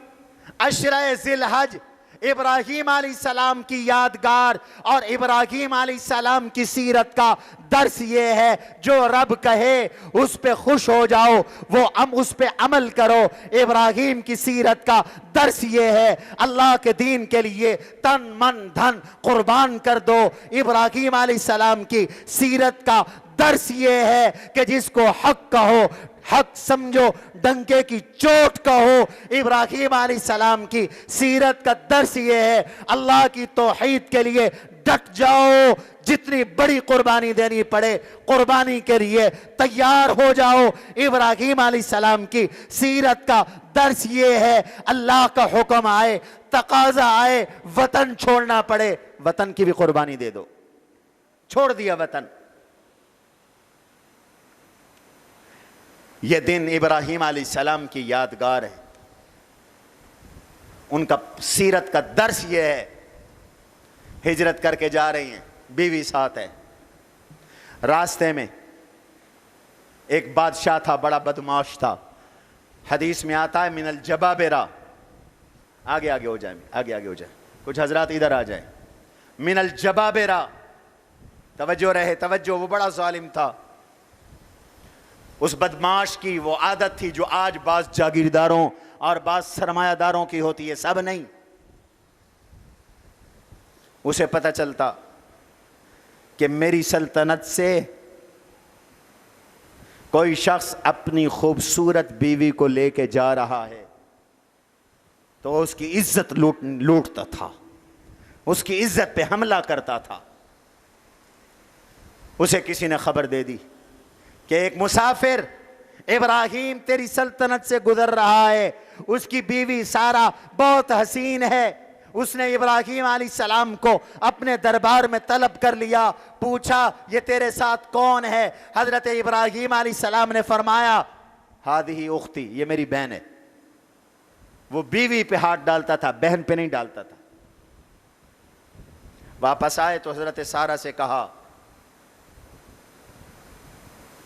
عشرہ ذی الحج ابراہیم علیہ السلام کی یادگار اور ابراہیم علیہ السلام کی سیرت کا درس یہ ہے جو رب کہے اس پہ خوش ہو جاؤ، وہ اس پہ عمل کرو۔ ابراہیم کی سیرت کا درس یہ ہے اللہ کے دین کے لیے تن من دھن قربان کر دو۔ ابراہیم علیہ السلام کی سیرت کا درس یہ ہے کہ جس کو حق کہو حق سمجھو، ڈنکے کی چوٹ کہو۔ ابراہیم علیہ السلام کی سیرت کا درس یہ ہے اللہ کی توحید کے لیے ڈٹ جاؤ، جتنی بڑی قربانی دینی پڑے قربانی کے لیے تیار ہو جاؤ۔ ابراہیم علیہ السلام کی سیرت کا درس یہ ہے اللہ کا حکم آئے، تقاضا آئے، وطن چھوڑنا پڑے، وطن کی بھی قربانی دے دو۔ چھوڑ دیا وطن۔ یہ دن ابراہیم علیہ السلام کی یادگار ہے، ان کا سیرت کا درس یہ ہے۔ ہجرت کر کے جا رہی ہیں، بیوی ساتھ ہے، راستے میں ایک بادشاہ تھا، بڑا بدمعاش تھا، حدیث میں آتا ہے من الجبابرہ، آگے ہو جائیں، آگے ہو جائیں، کچھ حضرات ادھر آ جائیں، من الجبابرہ، توجہ رہے توجہ، وہ بڑا ظالم تھا۔ اس بدمعاش کی وہ عادت تھی جو آج بعض جاگیرداروں اور بعض سرمایہ داروں کی ہوتی ہے، سب نہیں۔ اسے پتہ چلتا کہ میری سلطنت سے کوئی شخص اپنی خوبصورت بیوی کو لے کے جا رہا ہے تو اس کی عزت لوٹتا تھا، اس کی عزت پہ حملہ کرتا تھا۔ اسے کسی نے خبر دے دی کہ ایک مسافر ابراہیم تیری سلطنت سے گزر رہا ہے، اس کی بیوی سارہ بہت حسین ہے۔ اس نے ابراہیم علیہ السلام کو اپنے دربار میں طلب کر لیا، پوچھا یہ تیرے ساتھ کون ہے؟ حضرت ابراہیم علیہ السلام نے فرمایا ہذہ اختی، یہ میری بہن ہے۔ وہ بیوی پہ ہاتھ ڈالتا تھا، بہن پہ نہیں ڈالتا تھا۔ واپس آئے تو حضرت سارہ سے کہا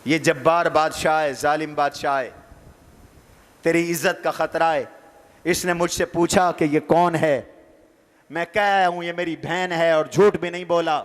یہ جبار بادشاہ ہے، ظالم بادشاہ ہے، تیری عزت کا خطرہ ہے۔ اس نے مجھ سے پوچھا کہ یہ کون ہے، میں کہہ آیا ہوں یہ میری بہن ہے، اور جھوٹ بھی نہیں بولا،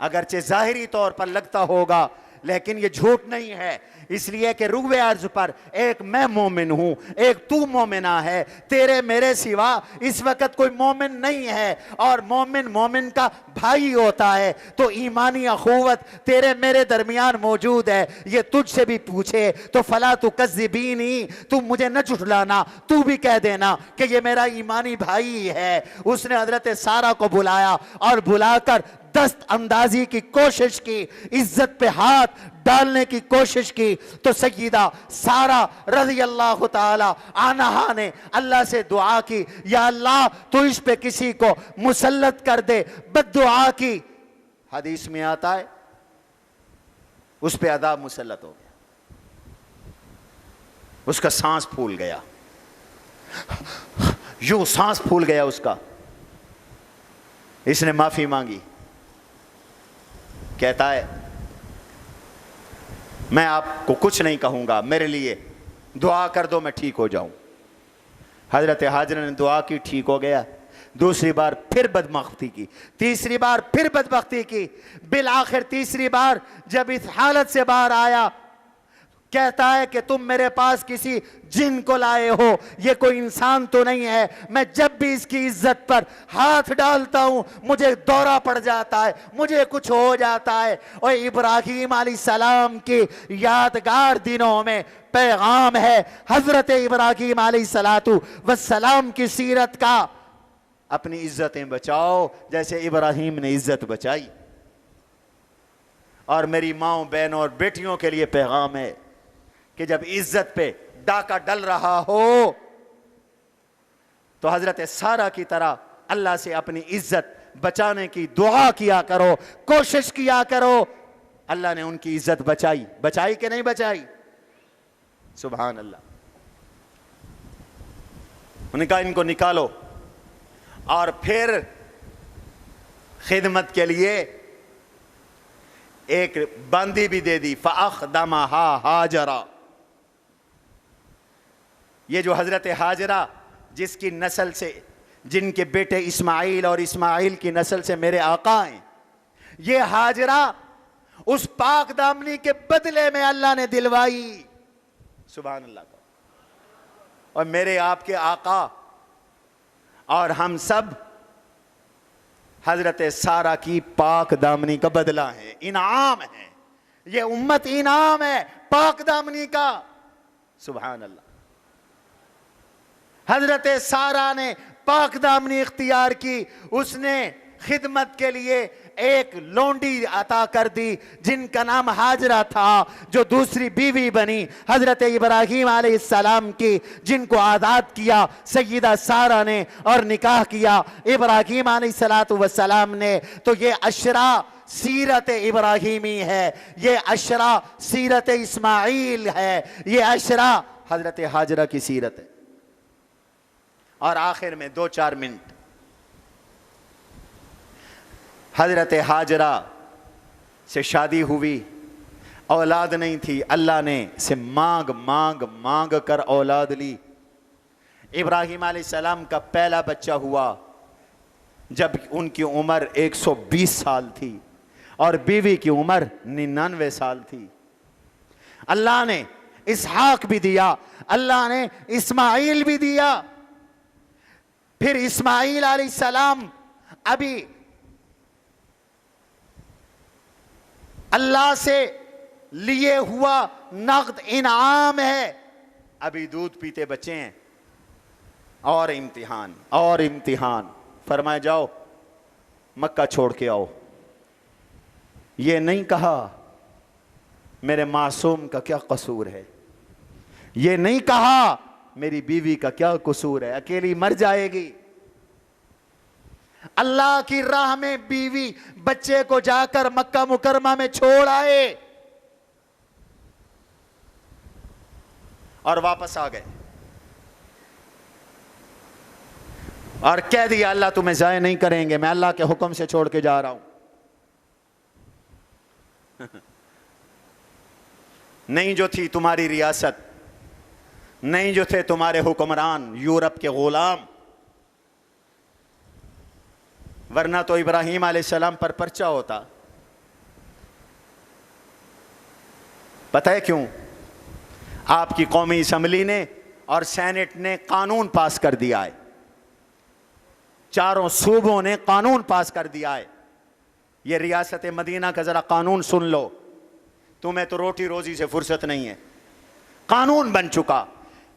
اگرچہ ظاہری طور پر لگتا ہوگا لیکن یہ جھوٹ نہیں ہے، اس لیے کہ روح عرض پر ایک میں مومن ہوں، ایک تو مومنہ ہے، تیرے میرے سوا اس وقت کوئی مومن نہیں ہے، اور مومن کا بھائی ہوتا ہے، تو ایمانی اخوت تیرے میرے درمیان موجود ہے۔ یہ تجھ سے بھی پوچھے تو فلا تکذبینی، تو مجھے نہ جھٹلانا، تو بھی کہہ دینا کہ یہ میرا ایمانی بھائی ہے۔ اس نے حضرت سارہ کو بلایا اور بلا کر دست اندازی کی کوشش کی، عزت پہ ہاتھ ڈالنے کی کوشش کی، تو سیدہ سارہ رضی اللہ تعالی عنہا نے اللہ سے دعا کی یا اللہ تو اس پہ کسی کو مسلط کر دے، بد دعا کی۔ حدیث میں آتا ہے اس پہ عذاب مسلط ہو گیا، اس کا سانس پھول گیا، یوں سانس پھول گیا اس کا۔ اس نے معافی مانگی، کہتا ہے میں آپ کو کچھ نہیں کہوں گا، میرے لیے دعا کر دو میں ٹھیک ہو جاؤں۔ حضرت حاجرہ نے دعا کی، ٹھیک ہو گیا۔ دوسری بار پھر بدبختی کی، تیسری بار پھر بدبختی کی، بالآخر تیسری بار جب اس حالت سے باہر آیا، کہتا ہے کہ تم میرے پاس کسی جن کو لائے ہو، یہ کوئی انسان تو نہیں ہے، میں جب بھی اس کی عزت پر ہاتھ ڈالتا ہوں مجھے دورہ پڑ جاتا ہے، مجھے کچھ ہو جاتا ہے۔ اور ابراہیم علیہ السلام کی یادگار دنوں میں پیغام ہے حضرت ابراہیم علیہ السلام کی سیرت کا، اپنی عزتیں بچاؤ جیسے ابراہیم نے عزت بچائی۔ اور میری ماؤں بہنوں اور بیٹیوں کے لیے پیغام ہے کہ جب عزت پہ ڈاکہ ڈل رہا ہو تو حضرت سارہ کی طرح اللہ سے اپنی عزت بچانے کی دعا کیا کرو، کوشش کیا کرو۔ اللہ نے ان کی عزت بچائی کہ نہیں بچائی؟ سبحان اللہ۔ انہوں نے کہا ان کو نکالو، اور پھر خدمت کے لیے ایک باندی بھی دے دی، فَأَخْدَمَهَا ہاجرہ۔ یہ جو حضرت حاجرہ جس کی نسل سے، جن کے بیٹے اسماعیل اور اسماعیل کی نسل سے میرے آقا ہیں، یہ حاجرہ اس پاک دامنی کے بدلے میں اللہ نے دلوائی، سبحان اللہ کا۔ اور میرے آپ کے آقا اور ہم سب حضرت سارہ کی پاک دامنی کا بدلہ ہے، انعام ہے، یہ امت انعام ہے پاک دامنی کا، سبحان اللہ۔ حضرت سارہ نے پاک دامنی اختیار کی، اس نے خدمت کے لیے ایک لونڈی عطا کر دی جن کا نام حاجرہ تھا، جو دوسری بیوی بنی حضرت ابراہیم علیہ السلام کی، جن کو آزاد کیا سیدہ سارہ نے اور نکاح کیا ابراہیم علیہ السلام نے۔ تو یہ اشرا سیرت ابراہیمی ہے، یہ اشرا سیرت اسماعیل ہے، یہ اشرا حضرت حاجرہ کی سیرت ہے۔ اور آخر میں 2-4 منٹ، حضرت حاجرہ سے شادی ہوئی، اولاد نہیں تھی، اللہ نے سے مانگ کر اولاد لی۔ ابراہیم علیہ السلام کا پہلا بچہ ہوا جب ان کی عمر 120 سال تھی اور بیوی کی عمر 99 سال تھی۔ اللہ نے اسحاق بھی دیا، اللہ نے اسماعیل بھی دیا۔ پھر اسماعیل علیہ السلام ابھی اللہ سے لیے ہوا نقد انعام ہے، ابھی دودھ پیتے بچے ہیں، اور امتحان فرمایا جاؤ مکہ چھوڑ کے آؤ۔ یہ نہیں کہا میرے معصوم کا کیا قصور ہے، یہ نہیں کہا میری بیوی کا کیا قصور ہے، اکیلی مر جائے گی۔ اللہ کی راہ میں بیوی بچے کو جا کر مکہ مکرمہ میں چھوڑ آئے اور واپس آ گئے، اور کہہ دیا اللہ تمہیں ضائع نہیں کریں گے، میں اللہ کے حکم سے چھوڑ کے جا رہا ہوں۔ نہیں جو تھی تمہاری ریاست، نہیں جو تھے تمہارے حکمران یورپ کے غلام، ورنہ تو ابراہیم علیہ السلام پر پرچہ ہوتا۔ پتہ ہے کیوں؟ آپ کی قومی اسمبلی نے اور سینٹ نے قانون پاس کر دیا ہے، چاروں صوبوں نے قانون پاس کر دیا ہے۔ یہ ریاست مدینہ کا ذرا قانون سن لو، تمہیں تو روٹی روزی سے فرصت نہیں ہے، قانون بن چکا۔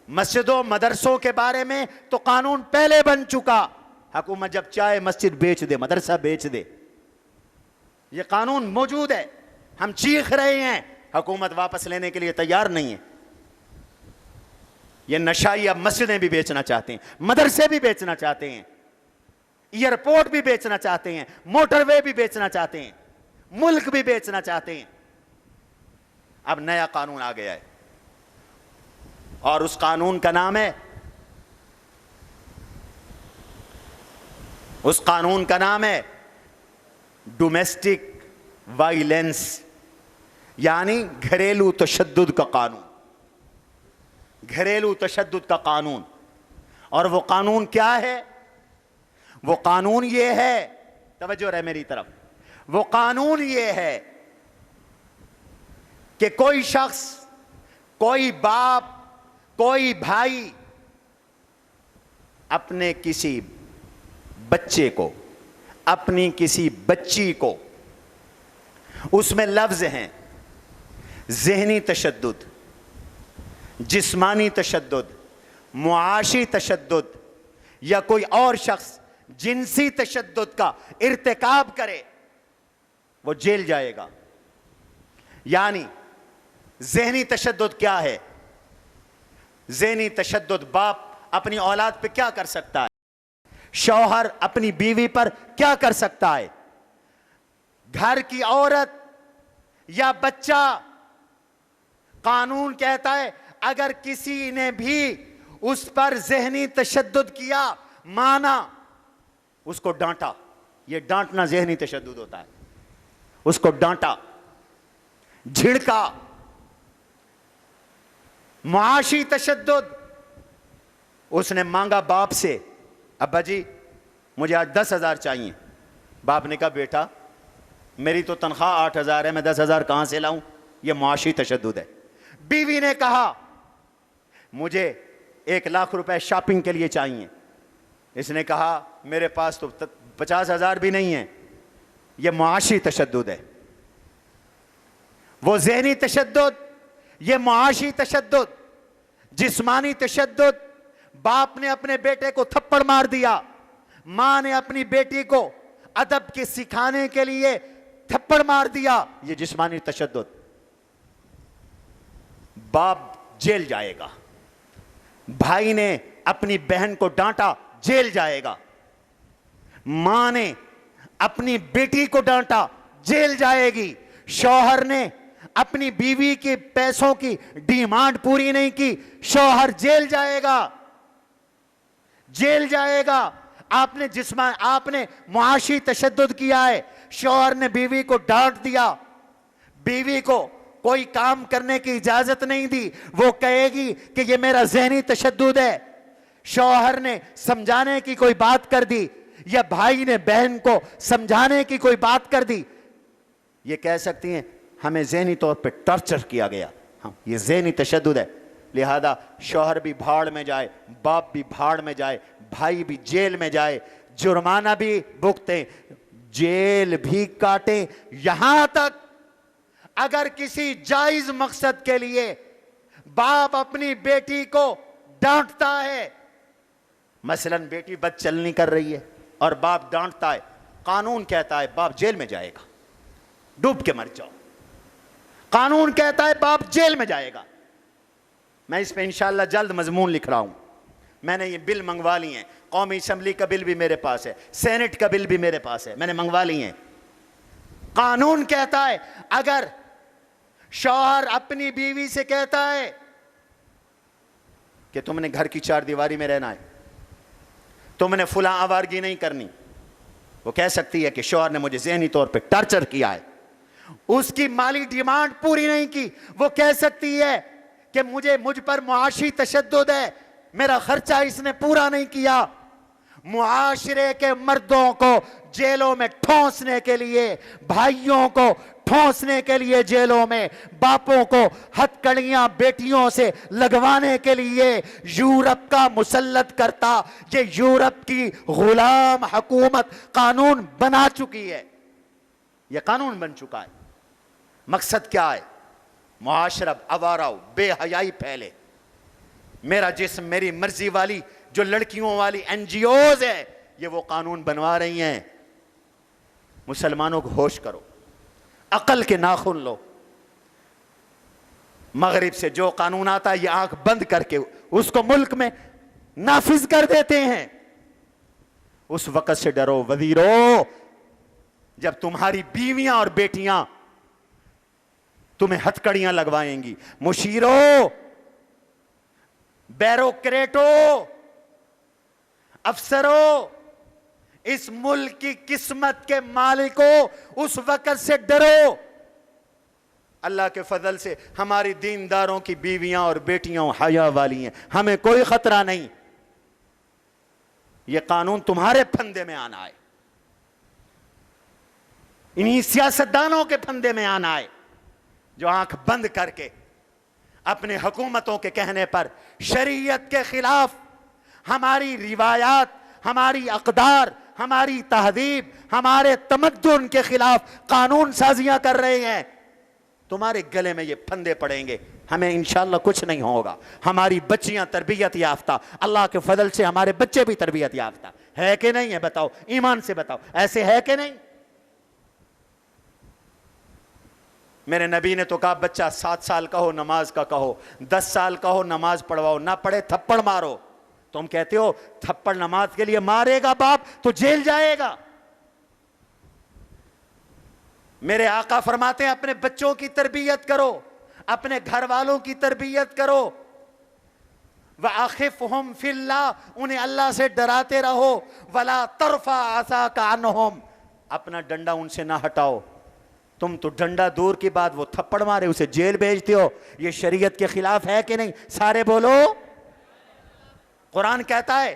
مسجدوں مدرسوں کے بارے میں تو قانون پہلے بن چکا، حکومت جب چاہے مسجد بیچ دے، مدرسہ بیچ دے، یہ قانون موجود ہے۔ ہم چیخ رہے ہیں، حکومت واپس لینے کے لیے تیار نہیں ہے۔ یہ نشائی اب مسجدیں بھی بیچنا چاہتے ہیں، مدرسے بھی بیچنا چاہتے ہیں، ایئرپورٹ بھی بیچنا چاہتے ہیں، موٹر وے بھی بیچنا چاہتے ہیں، ملک بھی بیچنا چاہتے ہیں۔ اب نیا قانون آ گیا ہے، اور اس قانون کا نام ہے، اس قانون کا نام ہے ڈومیسٹک وائلنس یعنی گھریلو تشدد کا قانون، گھریلو تشدد کا قانون. اور وہ قانون کیا ہے؟ وہ قانون یہ ہے، توجہ رہے میری طرف، وہ قانون یہ ہے کہ کوئی شخص، کوئی باپ، کوئی بھائی اپنے کسی بچے کو، اپنی کسی بچی کو، اس میں لفظ ہیں ذہنی تشدد، جسمانی تشدد، معاشی تشدد، یا کوئی اور شخص جنسی تشدد کا ارتکاب کرے، وہ جیل جائے گا. یعنی ذہنی تشدد کیا ہے؟ ذہنی تشدد باپ اپنی اولاد پہ کیا کر سکتا ہے؟ شوہر اپنی بیوی پر کیا کر سکتا ہے؟ گھر کی عورت یا بچہ، قانون کہتا ہے اگر کسی نے بھی اس پر ذہنی تشدد کیا، مانا، اس کو ڈانٹا، یہ ڈانٹنا ذہنی تشدد ہوتا ہے، اس کو ڈانٹا، جھڑکا. معاشی تشدد، اس نے مانگا باپ سے، ابا جی مجھے آج 10,000 چاہیے. باپ نے کہا بیٹا میری تو تنخواہ 8,000 ہے، میں 10,000 کہاں سے لاؤں؟ یہ معاشی تشدد ہے. بیوی نے کہا مجھے 1,00,000 روپے شاپنگ کے لیے چاہیے. اس نے کہا میرے پاس تو 50,000 بھی نہیں ہے. یہ معاشی تشدد ہے. وہ ذہنی تشدد، یہ معاشی تشدد. جسمانی تشدد، باپ نے اپنے بیٹے کو تھپڑ مار دیا، ماں نے اپنی بیٹی کو ادب کے سکھانے کے لیے تھپڑ مار دیا، یہ جسمانی تشدد. باپ جیل جائے گا. بھائی نے اپنی بہن کو ڈانٹا، جیل جائے گا. ماں نے اپنی بیٹی کو ڈانٹا، جیل جائے گی. شوہر نے اپنی بیوی کے پیسوں کی ڈیمانڈ پوری نہیں کی، شوہر جیل جائے گا، جیل جائے گا. آپ نے معاشی تشدد کیا ہے. شوہر نے بیوی کو ڈانٹ دیا، بیوی کو کوئی کام کرنے کی اجازت نہیں دی، وہ کہے گی کہ یہ میرا ذہنی تشدد ہے. شوہر نے سمجھانے کی کوئی بات کر دی، یا بھائی نے بہن کو سمجھانے کی کوئی بات کر دی، یہ کہہ سکتی ہیں ہمیں ذہنی طور پہ ٹارچر کیا گیا. ہاں یہ ذہنی تشدد ہے. لہذا شوہر بھی بھاڑ میں جائے، باپ بھی بھاڑ میں جائے، بھائی بھی جیل میں جائے، جرمانہ بھی بھگتیں، جیل بھی کاٹیں. یہاں تک اگر کسی جائز مقصد کے لیے باپ اپنی بیٹی کو ڈانٹتا ہے، مثلا بیٹی بد چلنی کر رہی ہے اور باپ ڈانٹتا ہے، قانون کہتا ہے باپ جیل میں جائے گا، ڈوب کے مر جاؤ. قانون کہتا ہے باپ جیل میں جائے گا. میں اس پہ انشاءاللہ جلد مضمون لکھ رہا ہوں. میں نے یہ بل منگوا لی ہیں. قومی اسمبلی کا بل بھی میرے پاس ہے، سینٹ کا بل بھی میرے پاس ہے، میں نے منگوا لی ہیں. قانون کہتا ہے اگر شوہر اپنی بیوی سے کہتا ہے کہ تم نے گھر کی 4 دیواری میں رہنا ہے، تم نے فلاں آوارگی نہیں کرنی، وہ کہہ سکتی ہے کہ شوہر نے مجھے ذہنی طور پہ ٹارچر کیا ہے، اس کی مالی ڈیمانڈ پوری نہیں کی، وہ کہہ سکتی ہے کہ مجھ پر معاشی تشدد ہے، میرا خرچہ اس نے پورا نہیں کیا. معاشرے کے مردوں کو جیلوں میں ٹھونسنے کے لیے، بھائیوں کو ٹھونسنے کے لیے جیلوں میں، باپوں کو ہتھکڑیاں بیٹیوں سے لگوانے کے لیے یورپ کا مسلط کرتا یہ یورپ کی غلام حکومت قانون بنا چکی ہے. یہ قانون بن چکا ہے. مقصد کیا ہے؟ معاشرہ آوارہ ہو، بے حیائی پھیلے. میرا جسم میری مرضی والی جو لڑکیوں والی NGOs ہے، یہ وہ قانون بنوا رہی ہیں. مسلمانوں کو ہوش کرو، عقل کے ناخن لو. مغرب سے جو قانون آتا ہے یہ آنکھ بند کر کے اس کو ملک میں نافذ کر دیتے ہیں. اس وقت سے ڈرو وزیرو جب تمہاری بیویاں اور بیٹیاں تمہیں ہتھکڑیاں لگوائیں گی. مشیرو، بیروکریٹو، افسروں، اس ملک کی قسمت کے مالکوں، اس وقت سے ڈرو اللہ کے فضل سے ہماری دینداروں کی بیویاں اور بیٹیاں حیا والی ہیں، ہمیں کوئی خطرہ نہیں۔ یہ قانون تمہارے پھندے میں آنا ہے، انہی سیاستدانوں کے پھندے میں آنا ہے جو آنکھ بند کر کے اپنے حکومتوں کے کہنے پر شریعت کے خلاف ہماری روایات، ہماری اقدار، ہماری تہذیب، ہمارے تمدن کے خلاف قانون سازیاں کر رہے ہیں۔ تمہارے گلے میں یہ پھندے پڑیں گے، ہمیں انشاءاللہ کچھ نہیں ہوگا۔ ہماری بچیاں تربیت یافتہ، اللہ کے فضل سے ہمارے بچے بھی تربیت یافتہ ہے کہ نہیں ہے؟ بتاؤ، ایمان سے بتاؤ، ایسے ہے کہ نہیں؟ میرے نبی نے تو کہا بچہ 7 سال کا ہو نماز کا کہو، 10 سال کا ہو نماز پڑھواؤ، نہ پڑھے تھپڑ مارو۔ تم کہتے ہو تھپڑ نماز کے لیے مارے گا باپ تو جیل جائے گا۔ میرے آقا فرماتے ہیں اپنے بچوں کی تربیت کرو، اپنے گھر والوں کی تربیت کرو، وَأَخِفْهُمْ فِي اللَّهِ، انہیں اللہ سے ڈراتے رہو، وَلَا تَرْفَعْ عَصَاكَ عَنْهُمْ، اپنا ڈنڈا ان سے نہ ہٹاؤ۔ تم تو ڈنڈا دور کی بات، وہ تھپڑ مارے اسے جیل بھیجتے ہو، یہ شریعت کے خلاف ہے کہ نہیں؟ سارے بولو۔ قرآن کہتا ہے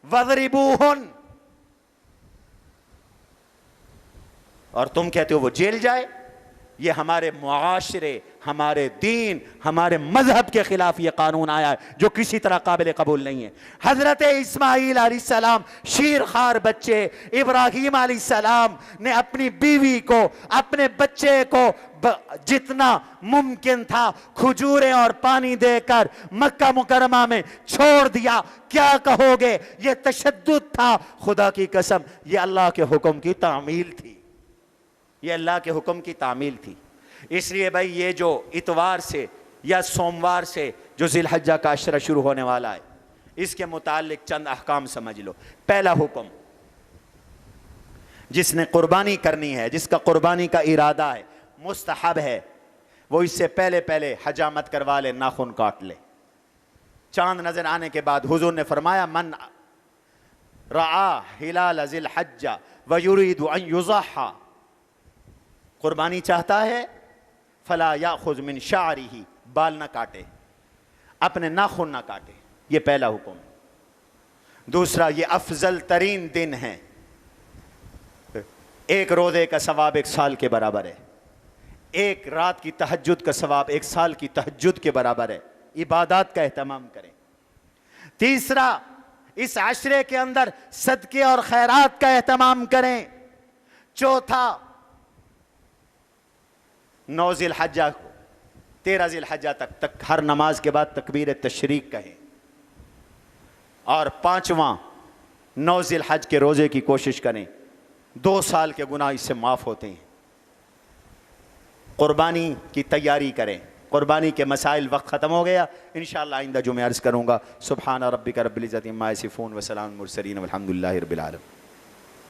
وَضْرِبُوهُنْ، اور تم کہتے ہو وہ جیل جائے۔ یہ ہمارے معاشرے، ہمارے دین، ہمارے مذہب کے خلاف یہ قانون آیا ہے جو کسی طرح قابل قبول نہیں ہے۔ حضرت اسماعیل علیہ السلام شیر خوار بچے، ابراہیم علیہ السلام نے اپنی بیوی کو، اپنے بچے کو جتنا ممکن تھا کھجوریں اور پانی دے کر مکہ مکرمہ میں چھوڑ دیا۔ کیا کہو گے؟ یہ تشدد تھا؟ خدا کی قسم یہ اللہ کے حکم کی تعمیل تھی، یہ اللہ کے حکم کی تعمیل تھی۔ اس لیے بھائی یہ جو اتوار سے یا سوموار سے جو ذی الحجہ کا عشرہ شروع ہونے والا ہے، اس کے متعلق چند احکام سمجھ لو۔ پہلا حکم، جس نے قربانی کرنی ہے، جس کا قربانی کا ارادہ ہے، مستحب ہے وہ اس سے پہلے حجامت کروا لے، ناخن کاٹ لے۔ چاند نظر آنے کے بعد حضور نے فرمایا من رعا ہلال ذی الحجہ ویرید ان یضحی، قربانی چاہتا ہے فلا یاخذ من شعرہ، بال نہ کاٹے، اپنے ناخن نہ کاٹے، یہ پہلا حکم۔ دوسرا، یہ افضل ترین دن ہے، ایک روزے کا ثواب 1 سال کے برابر ہے، ایک رات کی تہجد کا ثواب 1 سال کی تہجد کے برابر ہے۔ عبادات کا اہتمام کریں۔ تیسرا، اس عشرے کے اندر صدقے اور خیرات کا اہتمام کریں۔ چوتھا، 9 ذی الحجہ کو 13 ذی الحجہ تک ہر نماز کے بعد تکبیر تشریق کہیں۔ اور 5واں، 9 ذی الحجہ کے روزے کی کوشش کریں، 2 سال کے گناہ اس سے معاف ہوتے ہیں۔ قربانی کی تیاری کریں۔ قربانی کے مسائل، وقت ختم ہو گیا، انشاءاللہ آئندہ جمعہ عرض کروں گا۔ سبحان ربک رب العزت عما یصفون وسلام المرسلین والحمد للہ رب العالمین۔